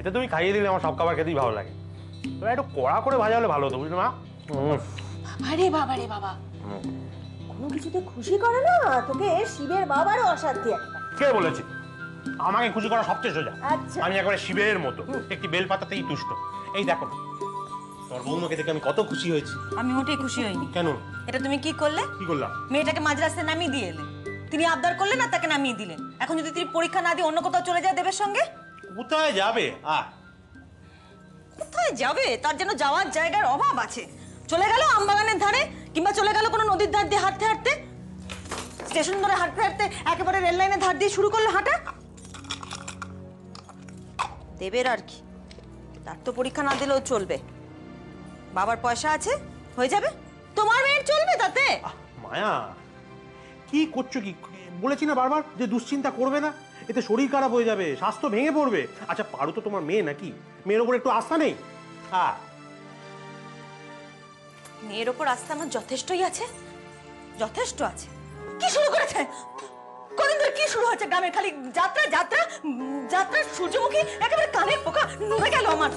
এতে তুমি খাইয়ে দিলে আমার সব খাবার খেতেই ভালো লাগে। তবে একটু কড়া করে ভাজা হলে ভালো হতো, বুঝলি মা? আরে বাবা রে বাবা, কোনো কিছুতে খুশি করে না তোকে শিবের বাবারও অসাধ্য একটা। কে বলেছে? আমাকে খুশি করা সবচেয়ে সোজা। আচ্ছা, আমি একবারে শিবের মতো একটি বেলপাতাতেই তুষ্ট। এই দেখো তোর বৌমাকে দেখে আমি কত খুশি হয়েছি। আমি মোটেই খুশি হইনি। কেন? এটা তুমি কি করলে? কি করলাম? মেয়েটাকে মাঝ রাস্তায় নামিয়ে দিয়ে এলেন। তিনি আবদার করলেন না, তাকে নামিয়ে দিলেন। এখন যদি তিনি পরীক্ষা না দিয়ে অন্য কোথাও চলে যায় দেবের সঙ্গে? কোথায় যাবে? কোথায় যাবে তার জন্য যাওয়ার জায়গার অভাব আছে। চলে গেল আমবাগানের ধারে, কিংবা চলে গেল কোনো নদীর ধার দিয়ে হাঁটতে হাঁটতে, স্টেশন ধরে হাঁটতে হাঁটতে একেবারে রেল লাইনের ধার দিয়ে শুরু করলো হাঁটা। দেবের আর কি, তার তো পরীক্ষা না দিলেও চলবে। বাবার পয়সা আছে, হয়ে যাবে। তোমার মেয়ের চলবে তাতে। মায়া কি করছো? কি বলেছি না বারবার যে দুশ্চিন্তা করবে না, এতে শরীর খারাপ হয়ে যাবে, স্বাস্থ্য ভেঙে পড়বে। আচ্ছা পারো তো তোমার মেয়ে নাকি? মেয়ের ওপর একটু আস্থা নেই? মেয়ের ওপর আস্থা আমার যথেষ্টই আছে, যথেষ্ট আছে। কি শুরু করেছে? কদিন ধরে কি শুরু হচ্ছে? গ্রামের খালি যাত্রা যাত্রা যাত্রা। সূর্যমুখী একেবারে কানের পোকা নুয়ে গেল আমার।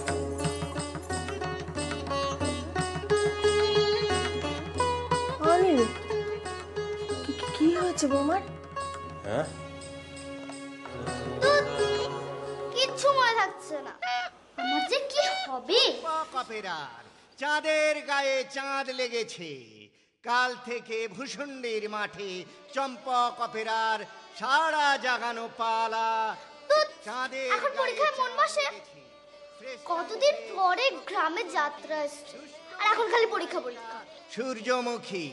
কি হয়েছে বৌমার? হ্যাঁ, কিচ্ছু মনে থাকছে না। আমার যে কি হবে? কপেরার চাঁদের গায়ে চাঁদ লেগেছে। কাল থেকে ভূষণ্ডের মাঠে চম্পক অপেরার সারা জাগানো পালা। চাঁদের এখন পরীক্ষায় মন বসে? কতদিন পরে গ্রামে যাত্রা আসছে, আর এখন খালি পরীক্ষা পরীক্ষা। সূর্যমুখী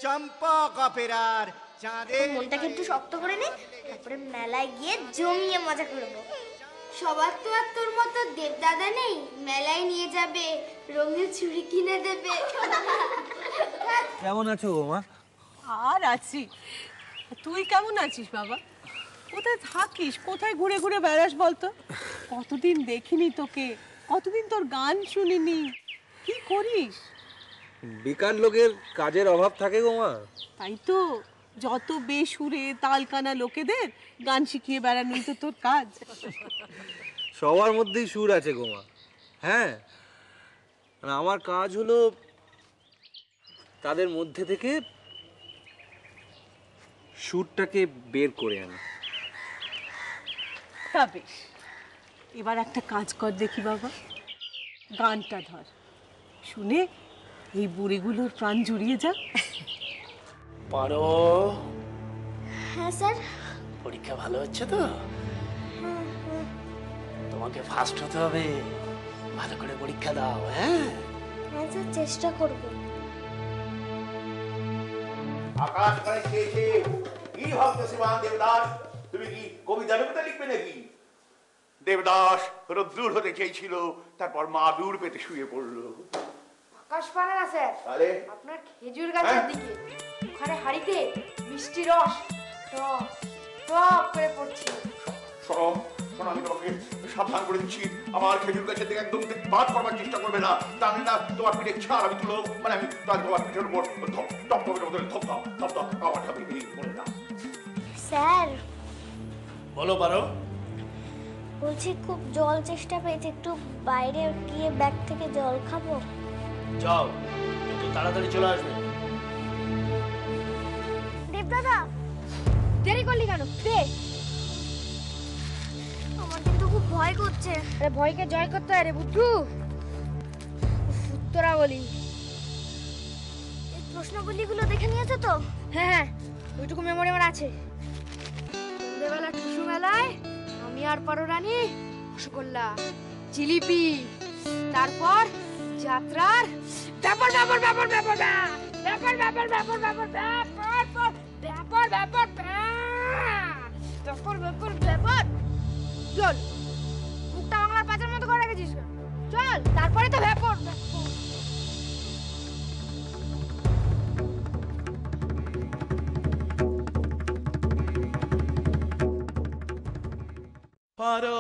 চম্পক অপেরার চাঁদের মনটাকে একটু শক্ত করে নে, তারপরে মেলায় গিয়ে জমিয়ে মজা করবো। সবার তো আর তোর মতো দেবদাদা নেই, মেলায় নিয়ে যাবে, রঙের চুড়ি কিনে দেবে। কেমন আছো মা? আর আছি। তুই কেমন আছিস বাবা? কোথায় থাকিস, কোথায় ঘুরে ঘুরে বেড়াস বলতো? কতদিন দেখিনি তোকে, কতদিন তোর গান শুনিনি। কি করিস? বেকার লোকের কাজের অভাব থাকে গো মা। তাই তো, যত বেসুরে তালকানা লোকেদের গান শিখিয়ে বেড়ানোই তো তোর কাজ। সবার মধ্যেই সুর আছে গো মা। হ্যাঁ, আর আমার কাজ হলো তাদের মধ্যে থেকে সুরটাকে বের করে আনা। তা বেশ, এবার একটা কাজ কর দেখি বাবা, গানটা ধর, শুনে এই বুড়িগুলোর প্রাণ জুড়িয়ে যা। পারো? হ্যাঁ স্যার। পরীক্ষা ভালো হচ্ছে তো? তোমাকে ফার্স্ট হতে হবে, ভালো করে পরীক্ষা দাও। হ্যাঁ হ্যাঁ স্যার, চেষ্টা করব। আকাশ করে চেয়েছে কি ভক্ত শ্রীমান দেবদাস, তুমি কি কবিতা কবিতা লিখবে নাকি? দেবদাস রোদ্দুর হতে চেয়েছিল, তারপর মা দূর পেতে শুয়ে পড়লো। আকাশ পানে না স্যার, তাহলে আপনার খেজুর গাছের দিকে, ওখানে হাড়িতে মিষ্টি রস টপ টপ করে পড়ছে। শোনো শোনো, আমি তোমাকে সাবধান করে দিচ্ছি, আমার খেজুর গাছের দিকে একদম বাদ করবার চেষ্টা করবে না, তাহলে না তোমার পিঠে ছাড় আমি তুলো, মানে আমি তোমার পিঠের উপর ধপ টপ করে ধপ ধপ ধপ ধপ আমার ঠাবি বলে না। স্যার বলো পারো। বলছি খুব জল চেষ্টা পেয়েছে, একটু বাইরে গিয়ে ব্যাগ থেকে জল খাবো। যাও, কিন্তু তাড়াতাড়ি চলে আসবে। দেবদাদা দেরি করলি কেন? দে। আমার কিন্তু খুব ভয় করছে। আরে ভয়কে জয় করতে হয় রে বুদ্ধু। উত্তরা বলি, এই প্রশ্নগুলিগুলো দেখে নিয়েছো তো? হ্যাঁ হ্যাঁ, ওইটুকু মেমোরি আমার আছে। সন্ধ্যেবেলা টুসু মেলায় আমি আর পারো রানী রসগোল্লা জিলিপি, তারপর যাত্রার ব্যাপার ব্যাপার ব্যাপার ব্যাপার ব্যাপার ব্যাপার ব্যাপার ব্যাপার ব্যাপার ব্যাপার ব্যাপার ব্যাপার ব্যাপার ব্যাপার। চল, মুখটা বাংলার পাঁচের মতো করে রেখেছিস, চল তারপরে তো ব্যাপার। পারো